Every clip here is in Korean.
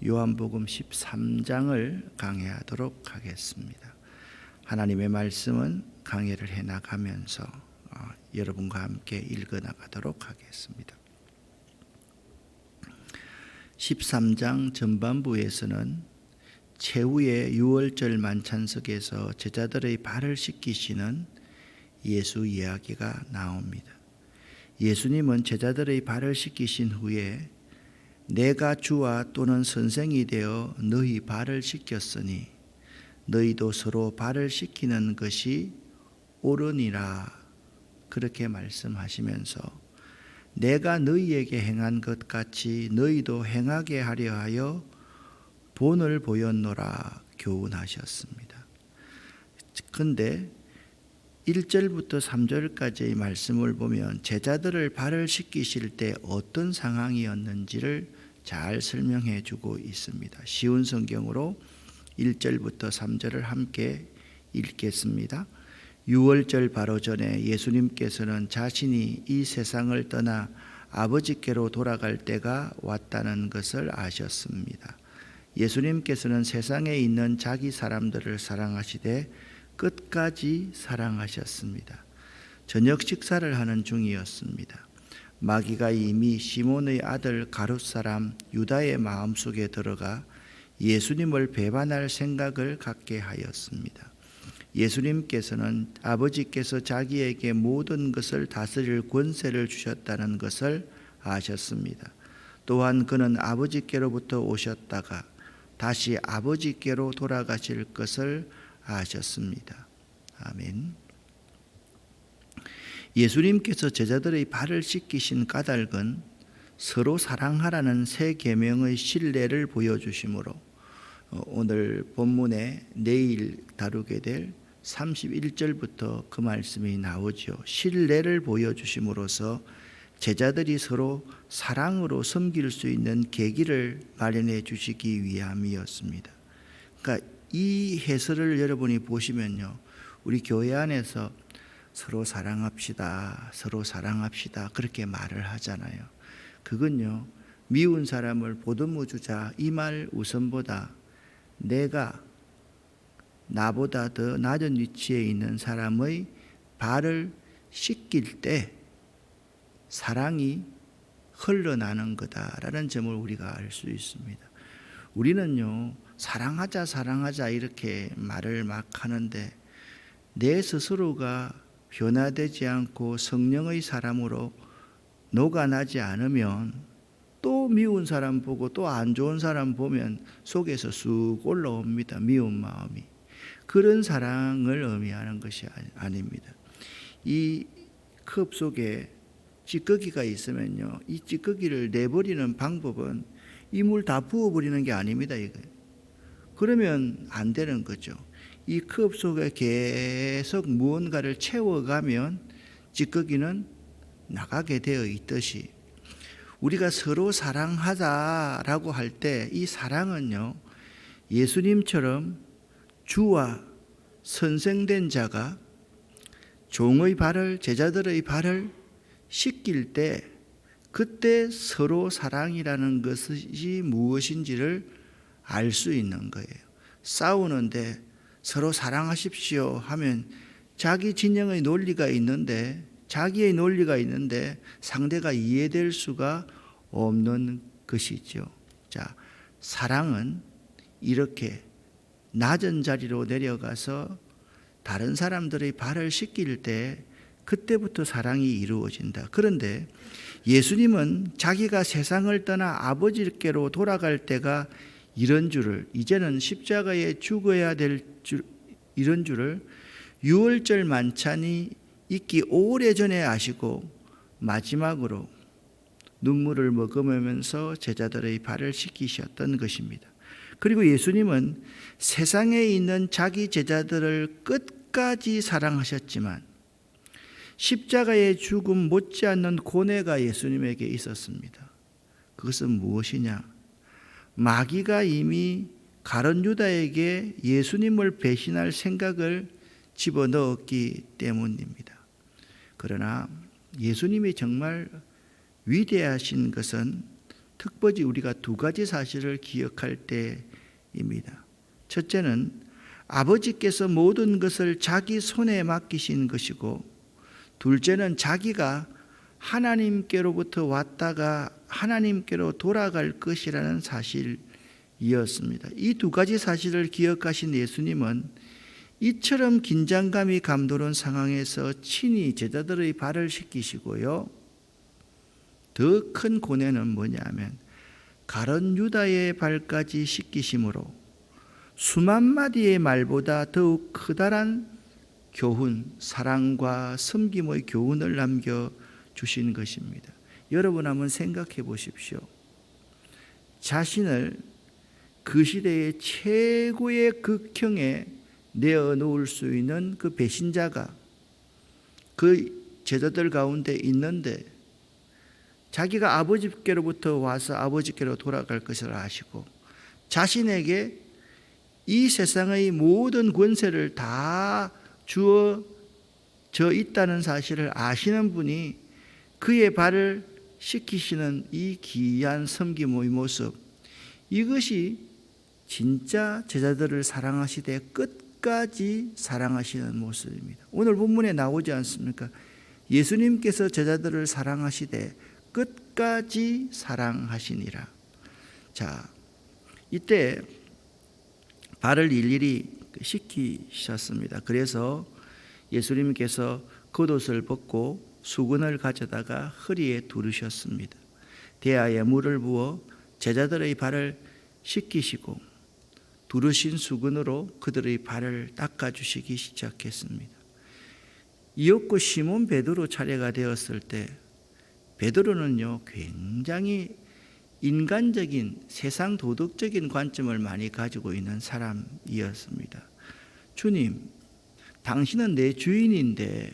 요한복음 13장을 강해하도록 하겠습니다. 하나님의 말씀은 강해를 해나가면서 여러분과 함께 읽어나가도록 하겠습니다. 13장 전반부에서는 최후의 유월절 만찬석에서 제자들의 발을 씻기시는 예수 이야기가 나옵니다. 예수님은 제자들의 발을 씻기신 후에 내가 주와 또는 선생이 되어 너희 발을 씻겼으니 너희도 서로 발을 씻기는 것이 옳으니라 그렇게 말씀하시면서 내가 너희에게 행한 것 같이 너희도 행하게 하려 하여 본을 보였노라 교훈하셨습니다. 그런데 1절부터 3절까지의 말씀을 보면 제자들을 발을 씻기실 때 어떤 상황이었는지를 잘 설명해 주고 있습니다. 쉬운 성경으로 1절부터 3절을 함께 읽겠습니다. 유월절 바로 전에 예수님께서는 자신이 이 세상을 떠나 아버지께로 돌아갈 때가 왔다는 것을 아셨습니다. 예수님께서는 세상에 있는 자기 사람들을 사랑하시되 끝까지 사랑하셨습니다. 저녁 식사를 하는 중이었습니다. 마귀가 이미 시몬의 아들 가룟 사람 유다의 마음속에 들어가 예수님을 배반할 생각을 갖게 하였습니다. 예수님께서는 아버지께서 자기에게 모든 것을 다스릴 권세를 주셨다는 것을 아셨습니다. 또한 그는 아버지께로부터 오셨다가 다시 아버지께로 돌아가실 것을 아셨습니다. 아멘. 예수님께서 제자들의 발을 씻기신 까닭은 서로 사랑하라는 새 계명의 신뢰를 보여주심으로 오늘 본문에 내일 다루게 될 31절부터 그 말씀이 나오죠. 신뢰를 보여주심으로써 제자들이 서로 사랑으로 섬길 수 있는 계기를 마련해 주시기 위함이었습니다. 그러니까 이 해설을 여러분이 보시면요, 우리 교회 안에서 서로 사랑합시다, 서로 사랑합시다 그렇게 말을 하잖아요. 그건요, 미운 사람을 보듬어 주자 이 말 우선보다 내가 나보다 더 낮은 위치에 있는 사람의 발을 씻길 때 사랑이 흘러나는 거다라는 점을 우리가 알 수 있습니다. 우리는요, 사랑하자 이렇게 말을 막 하는데 내 스스로가 변화되지 않고 성령의 사람으로 녹아나지 않으면 또 미운 사람 보고 또 안 좋은 사람 보면 속에서 쑥 올라옵니다. 미운 마음이. 그런 사랑을 의미하는 것이 아닙니다. 이 컵 속에 찌꺼기가 있으면요, 이 찌꺼기를 내버리는 방법은 이 물 다 부어버리는 게 아닙니다. 이거. 그러면 안 되는 거죠. 이 컵 속에 계속 무언가를 채워가면 찌꺼기는 나가게 되어 있듯이 우리가 서로 사랑하자라고 할 때 이 사랑은요, 예수님처럼 주와 선생된 자가 종의 발을, 제자들의 발을 씻길 때 그때 서로 사랑이라는 것이 무엇인지를 알 수 있는 거예요. 싸우는데 서로 사랑하십시오 하면 자기 진영의 논리가 있는데, 자기의 논리가 있는데 상대가 이해될 수가 없는 것이죠. 자, 사랑은 이렇게 낮은 자리로 내려가서 다른 사람들의 발을 씻길 때 그때부터 사랑이 이루어진다. 그런데 예수님은 자기가 세상을 떠나 아버지께로 돌아갈 때가 이런 줄을, 이제는 십자가에 죽어야 될 줄, 이런 줄을 유월절 만찬이 있기 오래전에 아시고 마지막으로 눈물을 머금으면서 제자들의 발을 씻기셨던 것입니다. 그리고 예수님은 세상에 있는 자기 제자들을 끝까지 사랑하셨지만 십자가의 죽음 못지않는 고뇌가 예수님에게 있었습니다. 그것은 무엇이냐? 마귀가 이미 가룟 유다에게 예수님을 배신할 생각을 집어넣었기 때문입니다. 그러나 예수님이 정말 위대하신 것은 특별히 우리가 두 가지 사실을 기억할 때입니다. 첫째는 아버지께서 모든 것을 자기 손에 맡기신 것이고, 둘째는 자기가 하나님께로부터 왔다가 하나님께로 돌아갈 것이라는 사실이었습니다. 이 두 가지 사실을 기억하신 예수님은 이처럼 긴장감이 감도는 상황에서 친히 제자들의 발을 씻기시고요. 더 큰 고뇌는 뭐냐면 가룟 유다의 발까지 씻기심으로 수만 마디의 말보다 더욱 커다란 교훈, 사랑과 섬김의 교훈을 남겨주신 것입니다. 여러분 한번 생각해 보십시오. 자신을 그 시대의 최고의 극형에 내어놓을 수 있는 그 배신자가 그 제자들 가운데 있는데, 자기가 아버지께로부터 와서 아버지께로 돌아갈 것을 아시고 자신에게 이 세상의 모든 권세를 다 주어져 있다는 사실을 아시는 분이 그의 발을 씻기시는 이 귀한 섬김의 모습, 이것이 진짜 제자들을 사랑하시되 끝까지 사랑하시는 모습입니다. 오늘 본문에 나오지 않습니까? 예수님께서 제자들을 사랑하시되 끝까지 사랑하시니라. 자, 이때 발을 일일이 씻기셨습니다. 그래서 예수님께서 겉옷을 벗고 수건을 가져다가 허리에 두르셨습니다. 대야에 물을 부어 제자들의 발을 씻기시고 두르신 수건으로 그들의 발을 닦아주시기 시작했습니다. 이었고 시몬 베드로 차례가 되었을 때, 베드로는요 굉장히 인간적인 세상 도덕적인 관점을 많이 가지고 있는 사람이었습니다. 주님, 당신은 내 주인인데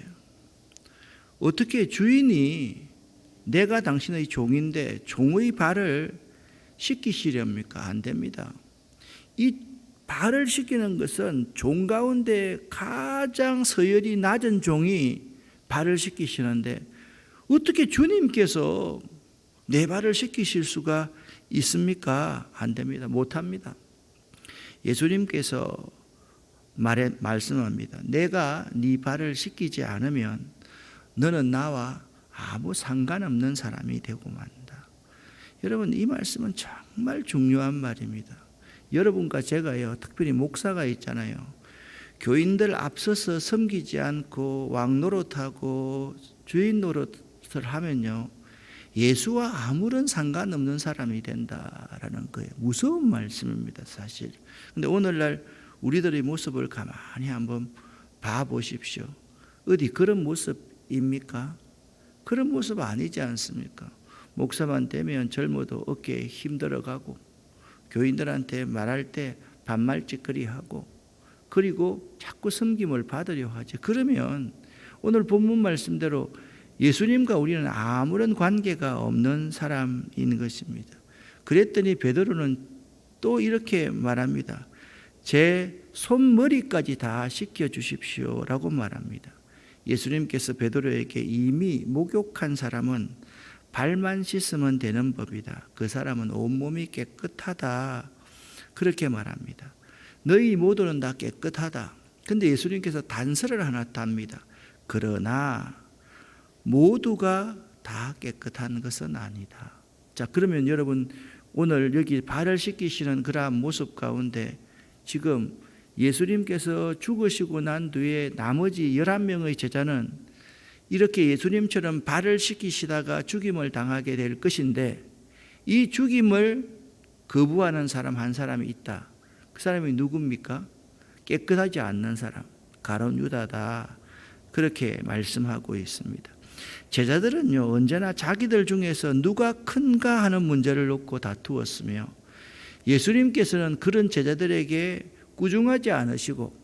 어떻게 주인이 내가 당신의 종인데 종의 발을 씻기시렵니까? 안 됩니다. 이 발을 씻기는 것은 종 가운데 가장 서열이 낮은 종이 발을 씻기시는데 어떻게 주님께서 내 발을 씻기실 수가 있습니까? 안 됩니다. 못합니다. 예수님께서 말씀합니다. 내가 네 발을 씻기지 않으면 너는 나와 아무 상관없는 사람이 되고 만다. 여러분, 이 말씀은 정말 중요한 말입니다. 여러분과 제가요, 특별히 목사가 있잖아요. 교인들 앞서서 섬기지 않고 왕노릇하고 주인 노릇을 하면요, 예수와 아무런 상관없는 사람이 된다라는 거예요. 무서운 말씀입니다, 사실. 근데 오늘날 우리들의 모습을 가만히 한번 봐보십시오. 어디 그런 모습입니까? 그런 모습 아니지 않습니까? 목사만 되면 젊어도 어깨에 힘들어가고 교인들한테 말할 때 반말짓거리하고 그리고 자꾸 섬김을 받으려 하지. 그러면 오늘 본문 말씀대로 예수님과 우리는 아무런 관계가 없는 사람인 것입니다. 그랬더니 베드로는 또 이렇게 말합니다. 제 손머리까지 다 씻겨주십시오라고 말합니다. 예수님께서 베드로에게 이미 목욕한 사람은 발만 씻으면 되는 법이다. 그 사람은 온몸이 깨끗하다. 그렇게 말합니다. 너희 모두는 다 깨끗하다. 근데 예수님께서 단서를 하나 답니다. 그러나 모두가 다 깨끗한 것은 아니다. 자, 그러면 여러분 오늘 여기 발을 씻기시는 그러한 모습 가운데 지금 예수님께서 죽으시고 난 뒤에 나머지 11명의 제자는 이렇게 예수님처럼 발을 씻기시다가 죽임을 당하게 될 것인데, 이 죽임을 거부하는 사람 한 사람이 있다. 그 사람이 누굽니까? 깨끗하지 않는 사람, 가룟 유다다. 그렇게 말씀하고 있습니다. 제자들은요, 언제나 자기들 중에서 누가 큰가 하는 문제를 놓고 다투었으며, 예수님께서는 그런 제자들에게 꾸중하지 않으시고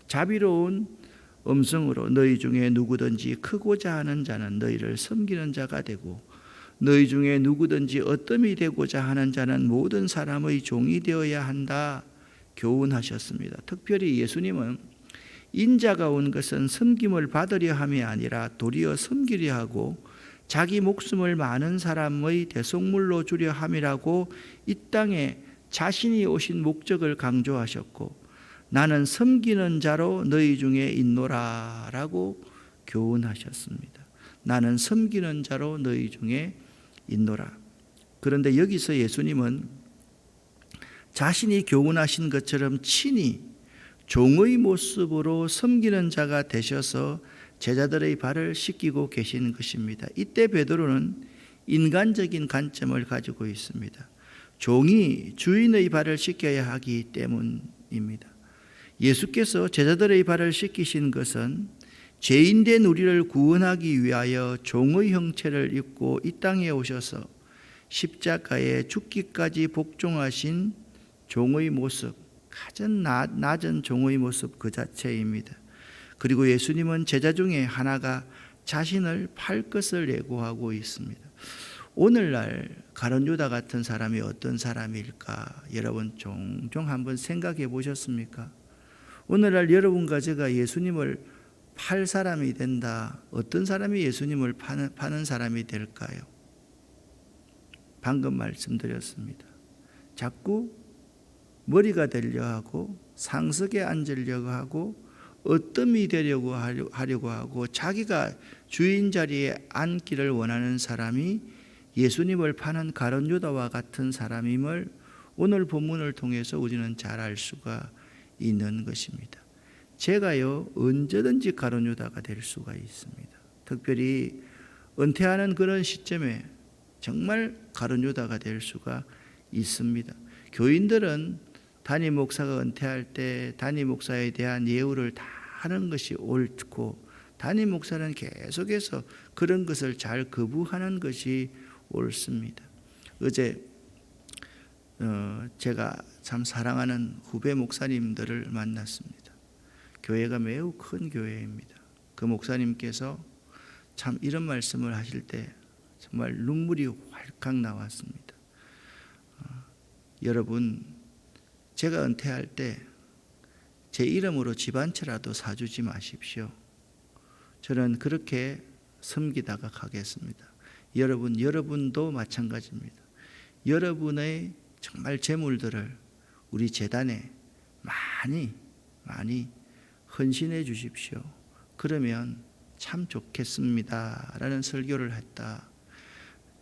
자비로운 음성으로 너희 중에 누구든지 크고자 하는 자는 너희를 섬기는 자가 되고 너희 중에 누구든지 어뜸이 되고자 하는 자는 모든 사람의 종이 되어야 한다 교훈하셨습니다. 특별히 예수님은 인자가 온 것은 섬김을 받으려 함이 아니라 도리어 섬기려 하고 자기 목숨을 많은 사람의 대속물로 주려 함이라고 이 땅에 자신이 오신 목적을 강조하셨고, 나는 섬기는 자로 너희 중에 있노라 라고 교훈하셨습니다. 나는 섬기는 자로 너희 중에 있노라. 그런데 여기서 예수님은 자신이 교훈하신 것처럼 친히 종의 모습으로 섬기는 자가 되셔서 제자들의 발을 씻기고 계신 것입니다. 이때 베드로는 인간적인 관점을 가지고 있습니다. 종이 주인의 발을 씻겨야 하기 때문입니다. 예수께서 제자들의 발을 씻기신 것은 죄인된 우리를 구원하기 위하여 종의 형체를 입고 이 땅에 오셔서 십자가에 죽기까지 복종하신 종의 모습, 가장 낮은 종의 모습 그 자체입니다. 그리고 예수님은 제자 중에 하나가 자신을 팔 것을 예고하고 있습니다. 오늘날 가룟 유다 같은 사람이 어떤 사람일까? 여러분 종종 한번 생각해 보셨습니까? 오늘날 여러분과 제가 예수님을 팔 사람이 된다. 어떤 사람이 예수님을 파는 사람이 될까요? 방금 말씀드렸습니다. 자꾸 머리가 되려 하고 상석에 앉으려고 하고 어뜸이 되려고 하려고 하고 자기가 주인 자리에 앉기를 원하는 사람이 예수님을 파는 가룟 유다와 같은 사람임을 오늘 본문을 통해서 우리는 잘 알 수가 있는 것입니다. 제가요 언제든지 가룟 유다가 될 수가 있습니다. 특별히 은퇴하는 그런 시점에 정말 가룟 유다가 될 수가 있습니다. 교인들은 담임 목사가 은퇴할 때 담임 목사에 대한 예우를 다 하는 것이 옳고, 담임 목사는 계속해서 그런 것을 잘 거부하는 것이 옳습니다. 어제 제가 참 사랑하는 후배 목사님들을 만났습니다. 교회가 매우 큰 교회입니다. 그 목사님께서 참 이런 말씀을 하실 때 정말 눈물이 활칵 나왔습니다. 여러분, 제가 은퇴할 때 제 이름으로 집 한 채라도 사주지 마십시오. 저는 그렇게 섬기다가 가겠습니다. 여러분도 마찬가지입니다. 여러분의 정말 재물들을 우리 재단에 많이 헌신해 주십시오. 그러면 참 좋겠습니다 라는 설교를 했다.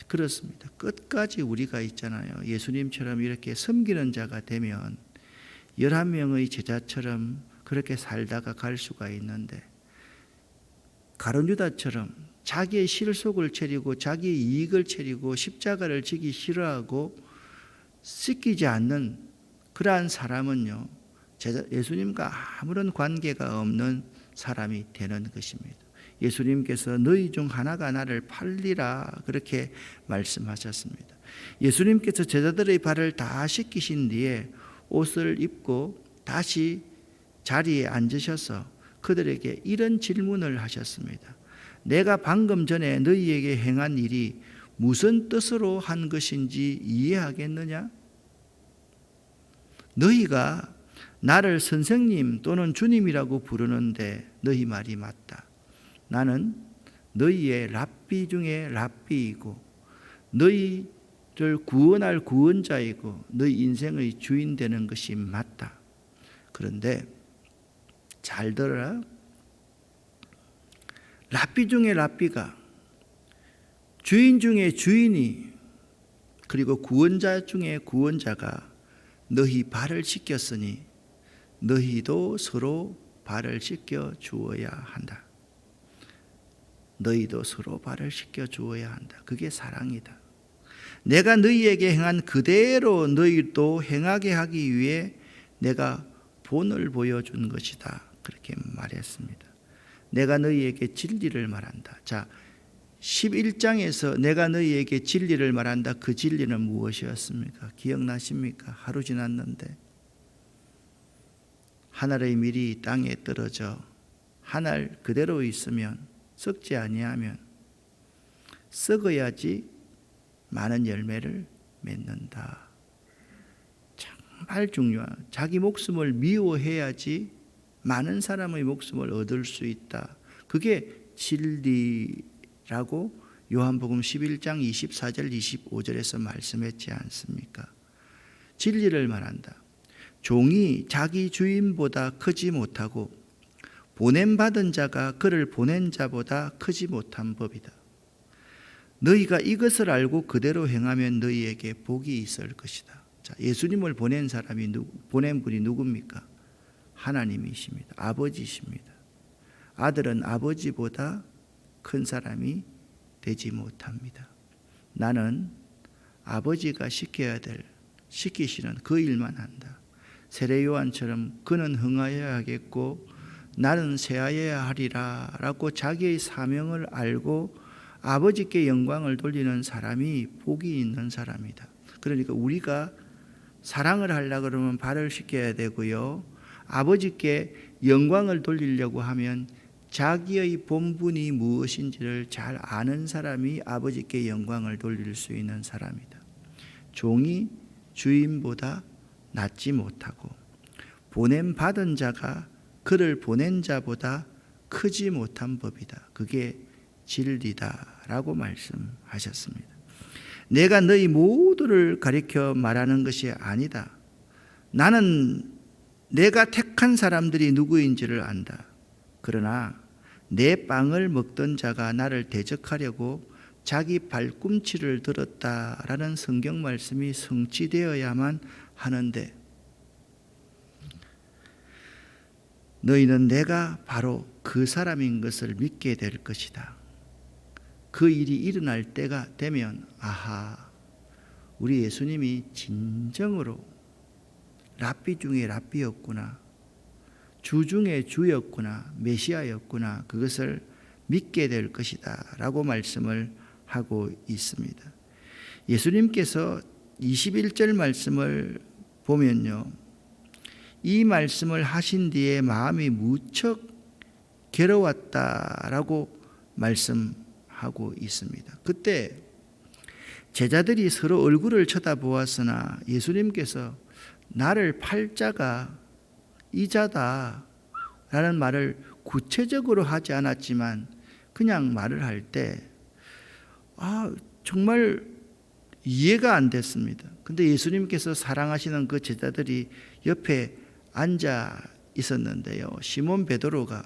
그렇습니다. 끝까지 우리가 있잖아요. 예수님처럼 이렇게 섬기는 자가 되면 11명의 제자처럼 그렇게 살다가 갈 수가 있는데, 가룟 유다처럼 자기의 실속을 차리고 자기의 이익을 차리고 십자가를 지기 싫어하고 씻기지 않는 그러한 사람은요, 예수님과 아무런 관계가 없는 사람이 되는 것입니다. 예수님께서 너희 중 하나가 나를 팔리라 그렇게 말씀하셨습니다. 예수님께서 제자들의 발을 다 씻기신 뒤에 옷을 입고 다시 자리에 앉으셔서 그들에게 이런 질문을 하셨습니다. 내가 방금 전에 너희에게 행한 일이 무슨 뜻으로 한 것인지 이해하겠느냐? 너희가 나를 선생님 또는 주님이라고 부르는데 너희 말이 맞다. 나는 너희의 랍비 중에 랍비이고 너희를 구원할 구원자이고 너희 인생의 주인 되는 것이 맞다. 그런데 잘 들어라. 랍비 중에 랍비가, 주인 중에 주인이, 그리고 구원자 중에 구원자가 너희 발을 씻겼으니 너희도 서로 발을 씻겨 주어야 한다. 너희도 서로 발을 씻겨 주어야 한다. 그게 사랑이다. 내가 너희에게 행한 그대로 너희도 행하게 하기 위해 내가 본을 보여준 것이다. 그렇게 말했습니다. 내가 너희에게 진리를 말한다. 자, 11장에서 내가 너희에게 진리를 말한다. 그 진리는 무엇이었습니까? 기억나십니까? 하루 지났는데 하늘의 밀이 땅에 떨어져 하늘 그대로 있으면, 썩지 아니하면 썩어야지 많은 열매를 맺는다. 정말 중요한, 자기 목숨을 미워해야지 많은 사람의 목숨을 얻을 수 있다. 그게 진리라고 요한복음 11장 24절 25절에서 말씀했지 않습니까? 진리를 말한다. 종이 자기 주인보다 크지 못하고 보냄받은 자가 그를 보낸 자보다 크지 못한 법이다. 너희가 이것을 알고 그대로 행하면 너희에게 복이 있을 것이다. 자, 예수님을 보낸 보낸 분이 누굽니까? 하나님이십니다. 아버지십니다. 아들은 아버지보다 큰 사람이 되지 못합니다. 나는 아버지가 시키시는 그 일만 한다. 세례 요한처럼 그는 흥하여야 하겠고 나는 쇠하여야 하리라 라고 자기의 사명을 알고 아버지께 영광을 돌리는 사람이 복이 있는 사람이다. 그러니까 우리가 사랑을 하려고 그러면 발을 씻겨야 되고요. 아버지께 영광을 돌리려고 하면 자기의 본분이 무엇인지를 잘 아는 사람이 아버지께 영광을 돌릴 수 있는 사람이다. 종이 주인보다 낫지 못하고 보냄받은 자가 그를 보낸 자보다 크지 못한 법이다. 그게 진리다라고 말씀하셨습니다. 내가 너희 모두를 가리켜 말하는 것이 아니다. 나는 내가 택한 사람들이 누구인지를 안다. 그러나 내 빵을 먹던 자가 나를 대적하려고 자기 발꿈치를 들었다라는 성경 말씀이 성취되어야만 하는데 너희는 내가 바로 그 사람인 것을 믿게 될 것이다. 그 일이 일어날 때가 되면 아하, 우리 예수님이 진정으로 랍비 중에 랍비였구나, 주 중에 주였구나, 메시아였구나, 그것을 믿게 될 것이다 라고 말씀을 하고 있습니다. 예수님께서 21절 말씀을 보면요, 이 말씀을 하신 뒤에 마음이 무척 괴로웠다라고 말씀하고 있습니다. 그때 제자들이 서로 얼굴을 쳐다보았으나 예수님께서 나를 팔 자가 이 자다 라는 말을 구체적으로 하지 않았지만 그냥 말을 할 때 정말 이해가 안 됐습니다. 근데 예수님께서 사랑하시는 그 제자들이 옆에 앉아 있었는데요, 시몬 베드로가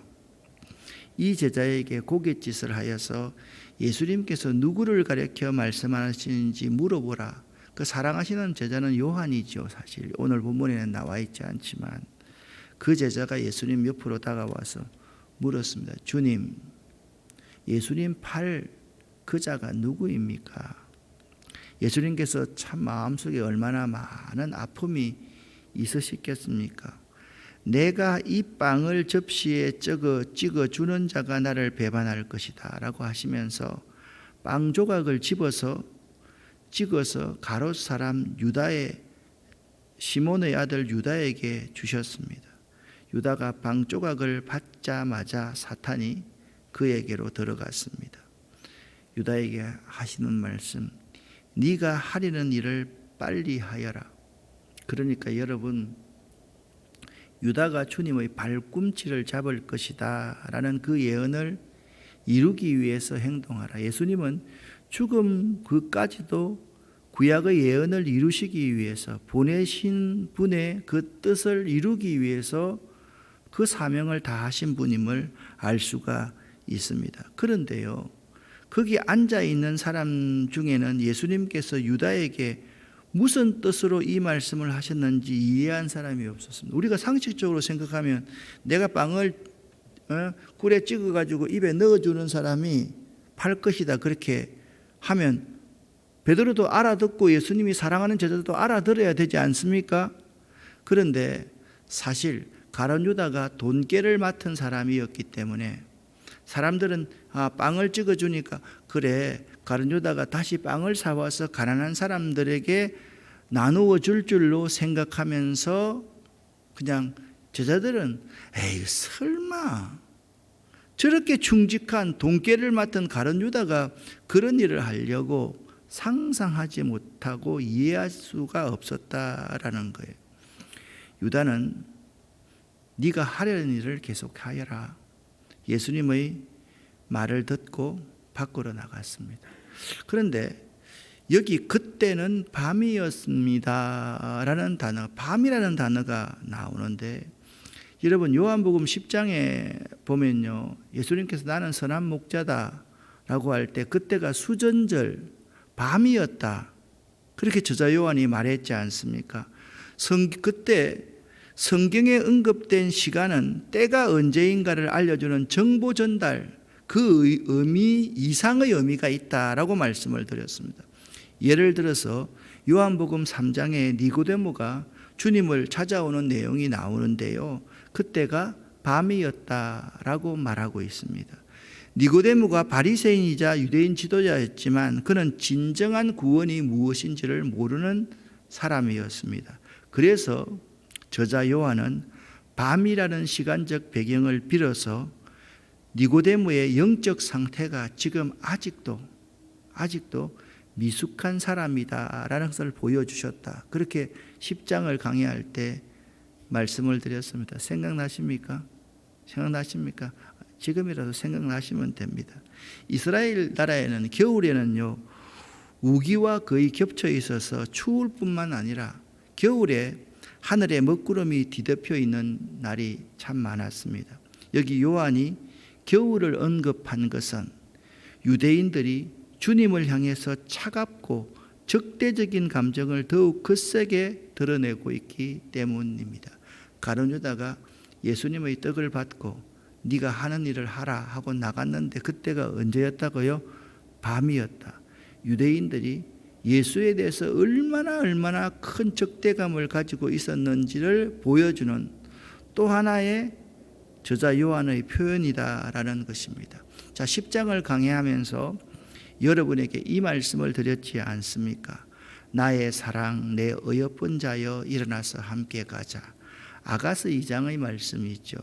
이 제자에게 고갯짓을 하여서 예수님께서 누구를 가리켜 말씀하시는지 물어보라. 그 사랑하시는 제자는 요한이죠. 사실 오늘 본문에는 나와 있지 않지만 그 제자가 예수님 옆으로 다가와서 물었습니다. 주님, 예수님 팔 그 자가 누구입니까? 예수님께서 참 마음속에 얼마나 많은 아픔이 있으시겠습니까? 내가 이 빵을 접시에 찍어 주는 자가 나를 배반할 것이다 라고 하시면서 빵 조각을 찍어서 가롯 사람 유다의 시몬의 아들 유다에게 주셨습니다. 유다가 빵 조각을 받자마자 사탄이 그에게로 들어갔습니다. 유다에게 하시는 말씀, 네가 하려는 일을 빨리 하여라. 그러니까 여러분, 유다가 주님의 발꿈치를 잡을 것이다 라는 그 예언을 이루기 위해서 행동하라. 예수님은 죽음 그까지도 구약의 예언을 이루시기 위해서, 보내신 분의 그 뜻을 이루기 위해서 그 사명을 다하신 분임을 알 수가 있습니다. 그런데요, 거기 앉아있는 사람 중에는 예수님께서 유다에게 무슨 뜻으로 이 말씀을 하셨는지 이해한 사람이 없었습니다. 우리가 상식적으로 생각하면 내가 빵을 꿀에 찍어가지고 입에 넣어주는 사람이 팔 것이다 그렇게 하면 베드로도 알아듣고 예수님이 사랑하는 제자도 알아들어야 되지 않습니까? 그런데 사실 가룟 유다가 돈깨를 맡은 사람이었기 때문에 사람들은 빵을 찍어주니까 그래, 가룟 유다가 다시 빵을 사와서 가난한 사람들에게 나누어 줄 줄로 생각하면서 그냥 제자들은 에이 설마 저렇게 충직한 돈깨를 맡은 가룟 유다가 그런 일을 하려고 상상하지 못하고 이해할 수가 없었다라는 거예요. 유다는 네가 하려는 일을 계속하여라. 예수님의 말을 듣고 밖으로 나갔습니다. 그런데 여기 그때는 밤이었습니다 라는 단어, 밤이라는 단어가 나오는데, 여러분 요한복음 10장에 보면요, 예수님께서 나는 선한 목자다 라고 할 때 그때가 수전절 밤이었다, 그렇게 저자 요한이 말했지 않습니까? 그때 성경에 언급된 시간은 때가 언제인가를 알려주는 정보 전달, 그 의미 이상의 의미가 있다라고 말씀을 드렸습니다. 예를 들어서 요한복음 3장에 니고데모가 주님을 찾아오는 내용이 나오는데요, 그때가 밤이었다라고 말하고 있습니다. 니고데모가 바리새인이자 유대인 지도자였지만 그는 진정한 구원이 무엇인지를 모르는 사람이었습니다. 그래서 저자 요한은 밤이라는 시간적 배경을 빌어서 니고데모의 영적 상태가 지금 아직도 미숙한 사람이다라는 것을 보여주셨다, 그렇게 10장을 강의할 때 말씀을 드렸습니다. 생각나십니까? 지금이라도 생각나시면 됩니다. 이스라엘 나라에는 겨울에는요, 우기와 거의 겹쳐 있어서 추울 뿐만 아니라 겨울에 하늘에 먹구름이 뒤덮여 있는 날이 참 많았습니다. 여기 요한이 겨울을 언급한 것은 유대인들이 주님을 향해서 차갑고 적대적인 감정을 더욱 거세게 드러내고 있기 때문입니다. 가룟 유다가 예수님의 떡을 받고 네가 하는 일을 하라 하고 나갔는데 그때가 언제였다고요? 밤이었다. 유대인들이 예수에 대해서 얼마나 큰 적대감을 가지고 있었는지를 보여주는 또 하나의 저자 요한의 표현이다라는 것입니다. 자, 10장을 강의하면서 여러분에게 이 말씀을 드렸지 않습니까? 나의 사랑, 내 어여쁜 자여 일어나서 함께 가자. 아가서 2장의 말씀이 있죠.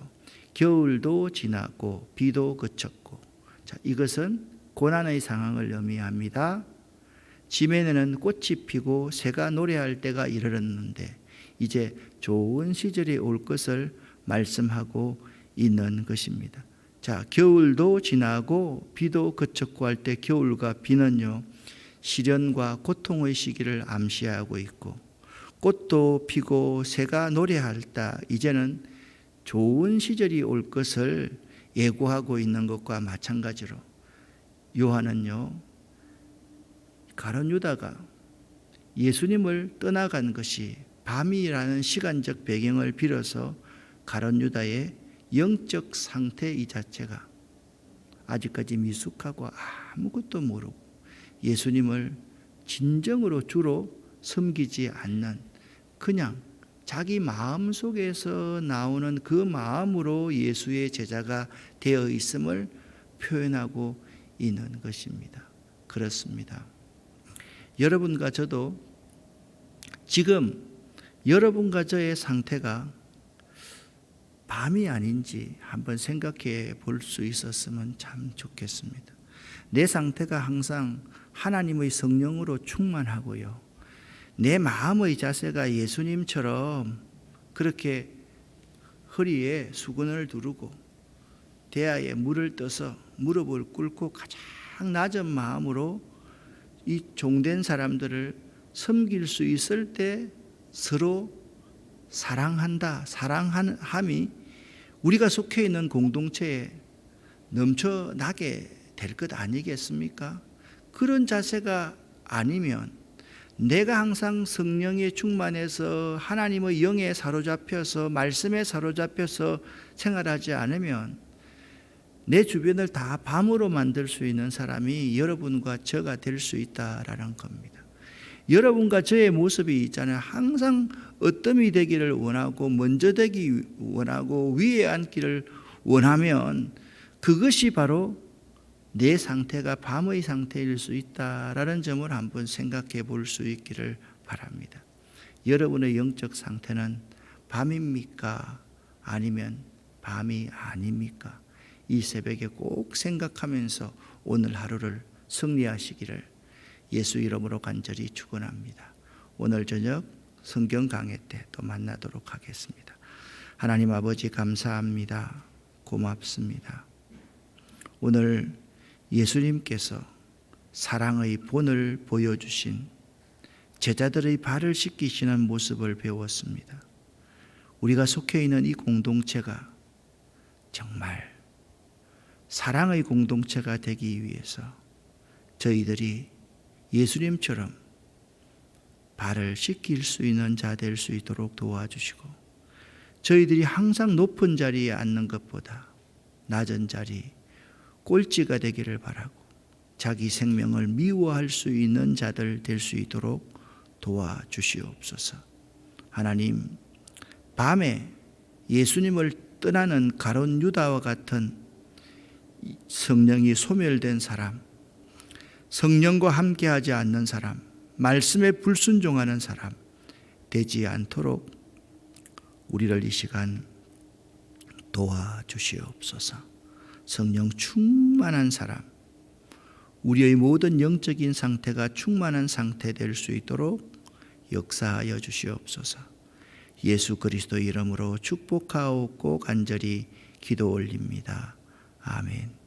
겨울도 지나고 비도 그쳤고. 자, 이것은 고난의 상황을 의미합니다. 지면에는 꽃이 피고 새가 노래할 때가 이르렀는데 이제 좋은 시절이 올 것을 말씀하고 있는 것입니다. 자, 겨울도 지나고 비도 그쳤고 할 때 겨울과 비는요, 시련과 고통의 시기를 암시하고 있고, 꽃도 피고 새가 노래할 때 이제는 좋은 시절이 올 것을 예고하고 있는 것과 마찬가지로 요한은요, 가룟 유다가 예수님을 떠나간 것이 밤이라는 시간적 배경을 빌어서 가룟 유다의 영적 상태 이 자체가 아직까지 미숙하고 아무것도 모르고 예수님을 진정으로 주로 섬기지 않는, 그냥 자기 마음속에서 나오는 그 마음으로 예수의 제자가 되어 있음을 표현하고 있는 것입니다. 그렇습니다. 여러분과 저도 지금 여러분과 저의 상태가 밤이 아닌지 한번 생각해 볼 수 있었으면 참 좋겠습니다. 내 상태가 항상 하나님의 성령으로 충만하고요, 내 마음의 자세가 예수님처럼 그렇게 허리에 수건을 두르고 대야에 물을 떠서 무릎을 꿇고 가장 낮은 마음으로 이 종된 사람들을 섬길 수 있을 때 서로 사랑함이 우리가 속해 있는 공동체에 넘쳐나게 될 것 아니겠습니까? 그런 자세가 아니면, 내가 항상 성령에 충만해서 하나님의 영에 사로잡혀서 말씀에 사로잡혀서 생활하지 않으면 내 주변을 다 밤으로 만들 수 있는 사람이 여러분과 저가 될 수 있다라는 겁니다. 여러분과 저의 모습이 있잖아요. 항상 어뜸이 되기를 원하고 먼저 되기 원하고 위에 앉기를 원하면 그것이 바로 내 상태가 밤의 상태일 수 있다라는 점을 한번 생각해 볼 수 있기를 바랍니다. 여러분의 영적 상태는 밤입니까? 아니면 밤이 아닙니까? 이 새벽에 꼭 생각하면서 오늘 하루를 승리하시기를 예수 이름으로 간절히 축원합니다. 오늘 저녁 성경 강해 때 또 만나도록 하겠습니다. 하나님 아버지 감사합니다. 고맙습니다. 오늘 예수님께서 사랑의 본을 보여주신 제자들의 발을 씻기시는 모습을 배웠습니다. 우리가 속해 있는 이 공동체가 정말 사랑의 공동체가 되기 위해서 저희들이 예수님처럼 발을 씻길 수 있는 자 될 수 있도록 도와주시고, 저희들이 항상 높은 자리에 앉는 것보다 낮은 자리, 꼴찌가 되기를 바라고, 자기 생명을 미워할 수 있는 자들 될 수 있도록 도와주시옵소서. 하나님, 밤에 예수님을 떠나는 가룟 유다와 같은 성령이 소멸된 사람, 성령과 함께하지 않는 사람, 말씀에 불순종하는 사람 되지 않도록 우리를 이 시간 도와주시옵소서. 성령 충만한 사람, 우리의 모든 영적인 상태가 충만한 상태 될 수 있도록 역사하여 주시옵소서. 예수 그리스도 이름으로 축복하옵고 간절히 기도 올립니다. 아멘.